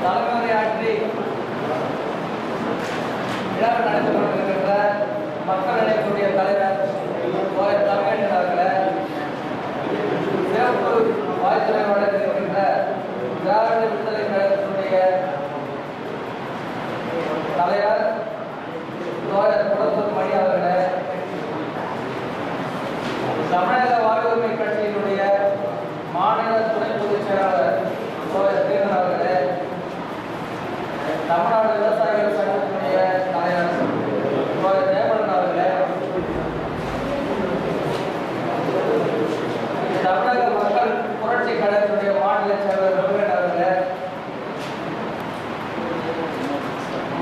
தலைமையாற்றி விழா நடந்து கொண்டிருக்கின்ற மக்கள் நிலையத்துடைய தலைவர் தமிழன் அவர்களை சிறப்பு வாய்த்துறையோடு இருக்கின்ற திராவிட விடுதலை கழகத்தினுடைய தலைவர் குளத்தூர் மணி அவர்களை, தமிழக வாழ்வுரிமை கட்சியினுடைய மாநில துணை பொதுச் செயலாளர் தீரன் அவர்களே, தமிழ்நாடு விவசாயிகள் சங்கத்தினுடைய தலைவர் தேவன் அவர்களே, தமிழக மக்கள் புரட்சி கழகத்தினுடைய மாநில செயலர் முருகன் அவர்களே,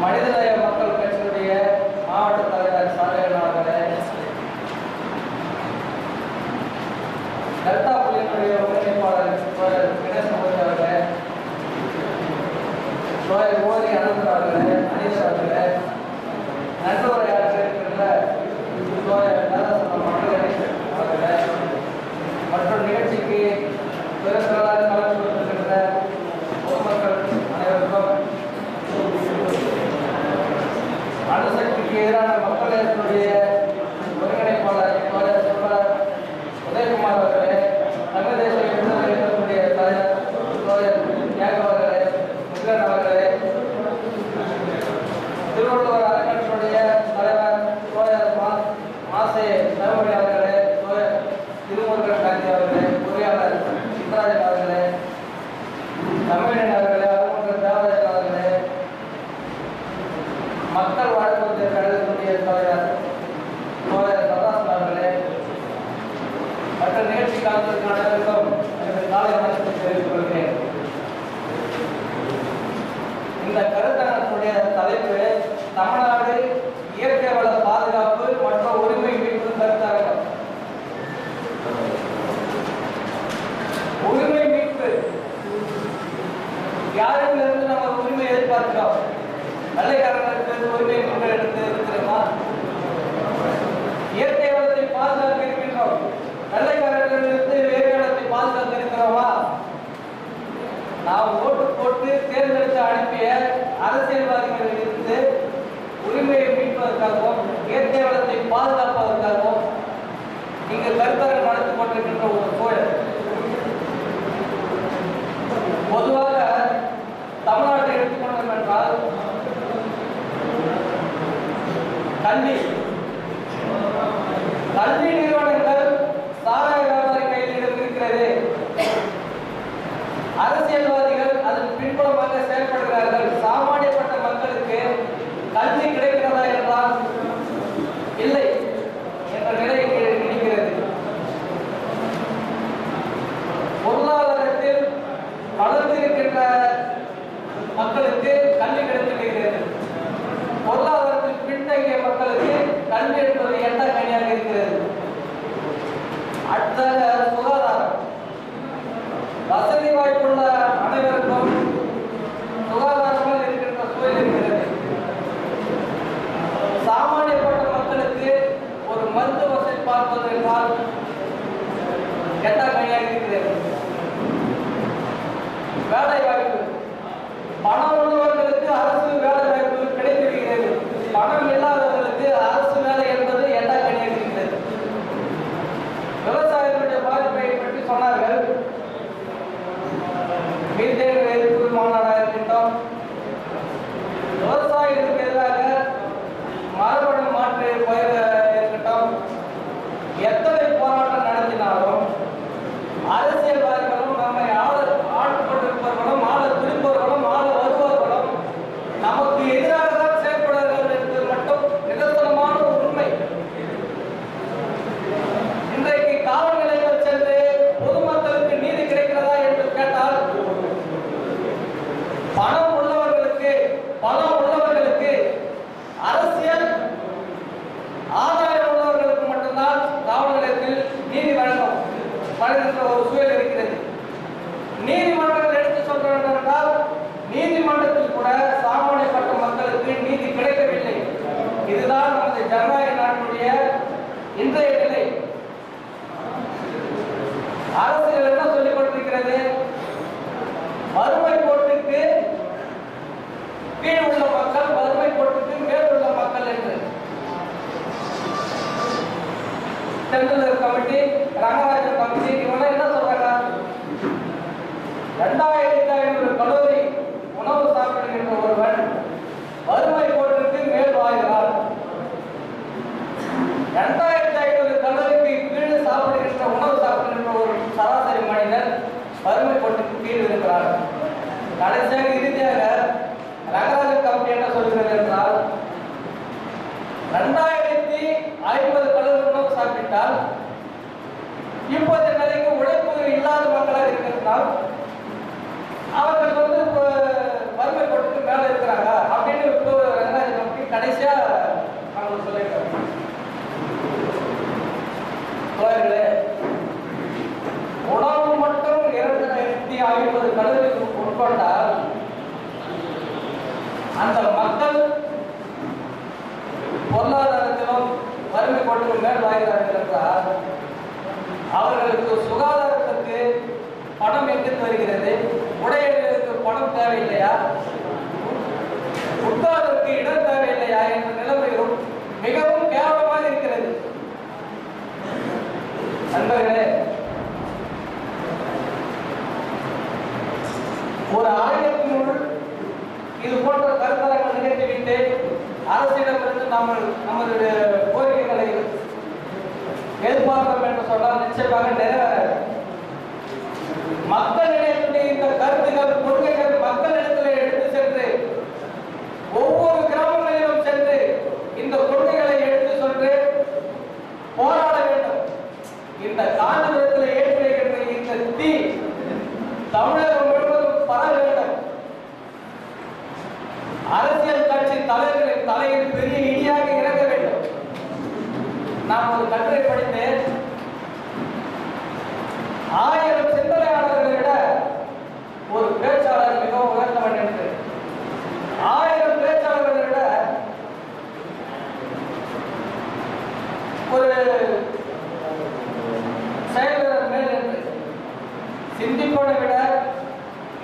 மனிதநேய மக்கள் கட்சியினுடைய மாவட்ட தலைவர் சாலையன் அவர்களே, டெல்டா புலியினுடைய ஒருங்கிணைப்பாளர் கணேசமூர்த்தி அவர்களே, ஓரி அனந்தர் அவர்களே, அனீஷ் அவர்களே, நன்றுரையாற்ற இருக்கின்ற மக்கள் அவர்களே மற்றும் நிகழ்ச்சிக்கு பெருங்களாக கலந்து கொண்டிருக்கின்ற பொதுமக்கள் அனைவருக்கும் அணுசக்திக்கு எதிரான மக்கள் இயக்கத்தினுடைய ஒருங்கிணைப்பாளர் உதயகுமார் அவர்களே, தமிழ் தேசிய விடுதலை இயக்கத்தினுடைய தலைவர் தியாக அவர்களே, முருகன் அவர்களே, திருவள்ளுவர் அறக்கட்டளையுடைய தலைவர் மாசே தருமணி அவர்களே, திருமுருகன் காந்தி அவர்களே, பொறியாளர் சித்தராஜன் அவர்களே, தமிழன் அவர்களே, அருமுகன் தேவராஜன் அவர்களே, மக்கள் வாழ்வுரிமை கழகத்தினுடைய தலைவர் சதாசன் அவர்களே மற்ற நிகழ்ச்சி காலத்திற்கு அனைவருக்கும் எனது காலை வணக்கத்தை தெரிவித்துக் கொள்கிறேன். இந்த கருத்தரங்கத்தினுடைய தலைப்பு தமிழ்நாடு இயற்கை வள பாதுகாப்பு மற்றும் உரிமை மீட்பு கருத்தரங்கம். உரிமை மீட்பு யாரிடமிருந்து நம்ம உரிமை எதிர்பார்க்கிறோம்? வெள்ளைக்காரர்களுக்கு உரிமை மீட்பு எடுத்து இருக்கிறோமா? இயற்கை வளத்தை பாதுகாக்க இருக்கின்றோம். வெள்ளைக்காரர்களிலிருந்து வேறுகளத்தை பாதுகாக்க இருக்கிறோமா? நாம் ஓட்டு போட்டு தேர்ந்தெடுத்து அனுப்பிய அரசியல்வாதிகளிலிருந்து உரிமையை மீட்பதற்காகவும் இயற்கை வளத்தை பாதுகாப்பதற்காகவும் இங்கு கருத்தரங்கம் நடத்திக் கொண்டிருக்கின்ற ஒரு சூழல். பொதுவாக தமிழ்நாட்டை எடுத்துக்கொண்டோம் என்றால் கல்வி நிறுவனங்கள் சாராய வியாபாரி கையில் இருக்கிறது. அரசியல்வாதிகள் அதன் பின்புலமாக செயல்படுகிறார்கள். சாமானியப்பட்ட மக்களுக்கு கல்வி கிடைக்கிறதா என்றால் இல்லை என்ற நிலை நீடிக்கிறது. பொருளாதாரத்தில் வளர்ந்திருக்கின்ற மக்களுக்கு கல்வி கிடைத்திருக்கிறது. பொருளாதாரத்தில் பின்தங்கிய மக்களுக்கு கல்வி என்பது எட்ட கனியாக இருக்கிறது. அடுத்ததாக சுகாதாரம். வசதி வாய்ப்புள்ள அனைவருக்கும் சுகாதாரமாக இருக்கின்ற சூழல் இருக்கிறது. சாமானியப்பட்ட மக்களுக்கு ஒரு மருத்துவ வசதி பார்ப்பது என்றால் எட்ட கனியாக இருக்கிறது. வேலை வாய்ப்பு. பணம் உள்ளவர்களுக்கு அரசு வேலை வாய்ப்பு கிடைத்திருக்கிறது. பணம் இல்லாதவர்களுக்கு அரசு வேலை என்பது எட்ட கனியாக இருக்கிறது. விவசாயிகளுடைய பாதிப்பை பற்றி சொன்னார்கள். மீத்தேன் எதிர்ப்பு மாநாடாக இருக்கட்டும், விவசாயிகளுக்கு எதிராக மரபணு மாற்று பயிர் இருக்கட்டும், எத்தனை போராட்டம் நடத்தினாலும் அரசியல்வாதிகளும் நம்மை ஆட்பட்டிருப்பவர்களும் ஆள துடிப்பவர்களும் ஆள வருபவர்களும் நமக்கு எதிராக தான் செயல்படுகிறார்கள் என்பது மட்டும் நிதர்சனமான உண்மை. இன்றைக்கு காவல்நிலையங்கள் சென்று பொதுமக்களுக்கு நீதி கிடைக்கிறதா என்று கேட்டால் பணம் உள்ளவர்களுக்கு அரசியல் ஆதாயம் உள்ளவர்களுக்கு மட்டும்தான் காவல் நிலையத்தில் நீதி வழங்குகின்ற ஒரு சூழல் இருக்கிறது. நீதிமன்றங்கள் எடுத்து சொல்ல வேண்டும் என்றால் நீதிமன்றத்தில் கூட சாமானியப்பட்ட மக்களுக்கு நீதி கிடைக்கவில்லை. இதுதான் நமது ஜனநாயக நாட்டினுடைய இன்றைய நிலை. அரசியல் என்ன சொல்லிக் கொண்டிருக்கிறது? வறுமை கோட்டுக்கு சென்ட்ரல் கமிட்டி, ரங்கராஜன் கமிட்டி இவங்க என்ன சொல்றாங்க? 2500 கலோரி உணவு சாப்பிடுகின்ற ஒருவன் வறுமை கோட்டிற்கு மேல் வாழ்கிறார். 2500 கலோரிக்கு கீழே சாப்பிடுகின்ற உணவு சாப்பிடுகின்ற ஒரு சராசரி மனிதன் வறுமை கோட்டிற்கு கீழ் இருக்கிறார். கடைசியாக இறுதியாக ரங்கராஜன் கமிட்டி என்ன சொல்கிறது என்றால் 2050 கலோரி உணவு சாப்பிட்டால் இப்போது நிலைக்கு உழைப்பு இல்லாத மக்களாக இருக்கிறதுனால் அவர்கள் வறுமை கோட்டுக்கு மேல இருக்கிறாங்க அப்படின்னு ரங்கராஜன் கமிட்டி கடைசியா அவங்க சொல்லியிருக்காங்க. உணவு மட்டும் 2050 கலோரிக்கு உட்கொண்டால் அந்த மக்கள் பொருளாதாரத்திலும் வறுமை கோட்டுக்கு மேல் வாழ்கிறார்கள் என்றால் அவர்களுக்கு சுகாதாரத்திற்கு பணம் எங்கிருந்து வருகிறது? உடையர்களுக்கு பணம் தேவையில்லையா? உட்கார்வதற்கு இடம் தேவையில்லையா என்ற நிலைமையும் மிகவும் கேவலமாக இருக்கிறது. நண்பர்களே, ஒரு ஆலயத்தினுள் இது போன்ற கருத்தரங்கள் நிகழ்த்திவிட்டு அரசிடமிருந்து நமது கோரிக்கைகளை எதிர்பார்க்கிறோம் என்று சொன்னால் நிச்சயமாக நிறைவேறாது. மக்களிடத்தில் இந்த கருத்துக்கள் கொள்கைகள் மக்களிடத்தில் எடுத்து சென்று ஒவ்வொரு கிராமங்களிலும் சென்று இந்த கொள்கைகளை எடுத்து சென்று போராட வேண்டும். இந்த காஞ்சிபுரத்தில் ஏற்றுகின்ற இந்த தீ தமிழகம் முழுவதும் பரவ வேண்டும். அரசியல் கட்சி தலைவர்களின் தலையில் பெரிய இடியாக இறங்க வேண்டும். நான் ஒரு கட்டுரை படித்தேன். 1000 சிந்தனையாளர்களை விட ஒரு பேச்சாளர் மிகவும் உயர்ந்தவன் என்று. 1000 பேச்சாளர்களை விட ஒரு செயலர் மேல் என்று. சிந்திப்பவனை விட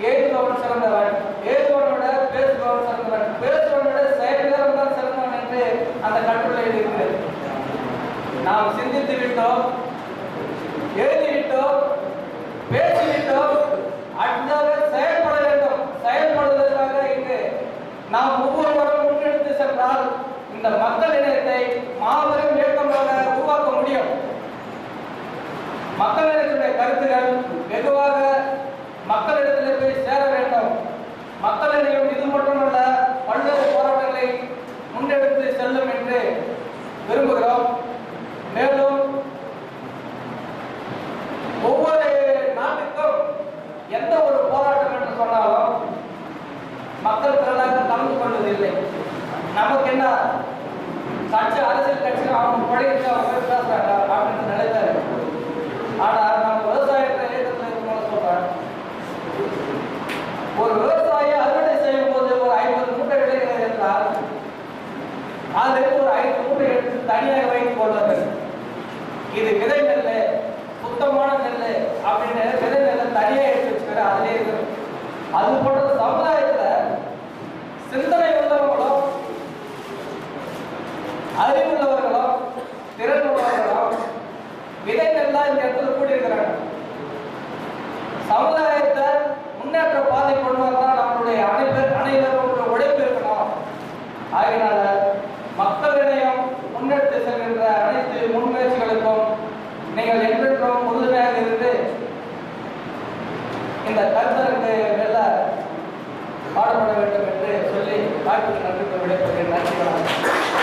எழுதுபவன் சிறந்தவன், எழுதுபவனை விட பேசுபவன் சிறந்தவன், பேசுபவனை விட செயல்கள் தான் சிறந்தவன் என்று அந்த கட்டுரை இருக்கிறது. நாம் சிந்தித்து விட்டோம், எழுதிவிட்டோம், பேசிவிட்டோம், அடுத்ததாக செயல்பட வேண்டும். செயல்படுவதற்காக இங்கு நாம் ஒவ்வொருவரும் முன்னெடுத்து சென்றால் இந்த மக்கள் இணையத்தை மாபெரும் இயக்கமாக உருவாக்க முடியும். மக்களிடத்துடைய கருத்துக்கள் வெகுவாக மக்களிடத்தில் போய் சேர வேண்டும். மக்களிடையும் இது மட்டுமல்ல, பல்வேறு போராட்டங்களை முன்னெடுத்து செல்லும் என்று விரும்புகிறோம். மேலும் ஒவ்வொரு நாட்டுக்கும் எந்த ஒரு போராட்டம் என்று சொன்னாலும் மக்கள் திரளாக கலந்து கொள்வதில்லை. நமக்கு என்ன கட்சி, அரசியல் கட்சி அவங்க பழையிட்டு அவங்க பேசுறாங்க அப்படின்னு நினைத்தாரு. ஆனா நம்ம விவசாயத்தை இயக்கத்தில் இருக்கும்போது சொல்றேன், ஒரு விவசாயி அறுவடை செய்யும் போது ஒரு 50 மூட்டை விளைகிறது என்றால் அது ஒரு 5 மூட்டை எடுத்து தனியாக வைத்துக் கொள்வார்கள். இது விதை நெல், சுத்தமான நெல் அப்படின்னு விதை நெல்லை தனியாக எடுத்து வச்சுக்கிற அதிலே இருக்கு. அது போன்ற சமுதாயத்துல சிந்தனை உள்ளவர்களும் அறிவுள்ளவர்களும் திறன் உள்ளவர்களும் விதை நெல்லா இந்த இடத்துல கூட்டியிருக்கிறாங்க. சமுதாயத்தை முன்னேற்ற பாதை கொண்டு வந்தால் நம்மளுடைய அனைவரும் உழைப்பு இருக்கணும். ஆகையினால மக்களிடையும் முன்னெடுத்து செல்கின்ற அனைத்து முன்முயற்சிகளுக்கும் நீங்கள் என்றென்றும் உறுதுணையாக இருந்து இந்த கருத்தரங்கு வெல்ல பாடுபட வேண்டும் என்று சொல்லி வாய்ப்புக்கு நன்றி விடைபெறுகிறேன். நன்றி.